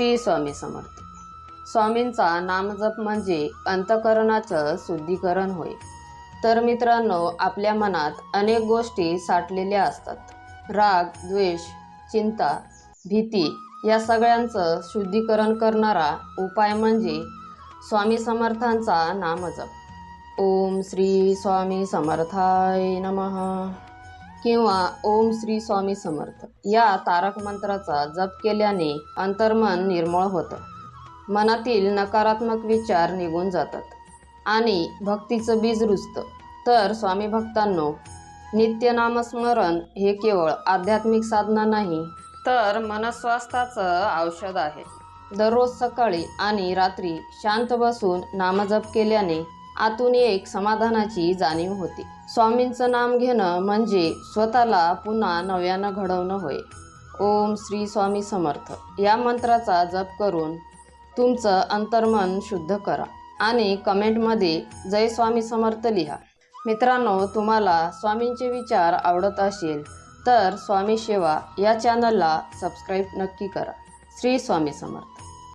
श्री स्वामी समर्थ। स्वामींचा नामजप म्हणजे अंतःकरणाचं शुद्धीकरण होय। तर मित्रांनो, आपल्या मनात अनेक गोष्टी साठलेल्या असतात। राग, द्वेष, चिंता, भीती या सगळ्यांचं शुद्धीकरण करणारा उपाय म्हणजे स्वामी समर्थांचा नामजप। ओम श्री स्वामी समर्थाय नमः किंवा ओम श्री स्वामी समर्थ या तारक मंत्राचा जप केल्याने अंतर्मन निर्मळ होतं, मनातील नकारात्मक विचार निघून जातात आणि भक्तीचं बीज रुजतं। तर स्वामी भक्तांनो, नित्य नामस्मरण हे केवळ आध्यात्मिक साधना नाही, तर मनस्वास्थ्याचं औषध आहे। दररोज सकाळी आणि रात्री शांत बसून नामजप केल्याने आतून एक समाधानाची जाणीव होते। स्वामींचं नाम घेणं म्हणजे स्वतःला पुन्हा नव्यानं घडवणं होय। ओम श्री स्वामी समर्थ या मंत्राचा जप करून तुमचं अंतर्मन शुद्ध करा आणि कमेंटमध्ये जय स्वामी समर्थ लिहा। मित्रांनो, तुम्हाला स्वामींचे विचार आवडत असेल तर स्वामी सेवा या चॅनलला सबस्क्राईब नक्की करा। श्री स्वामी समर्थ।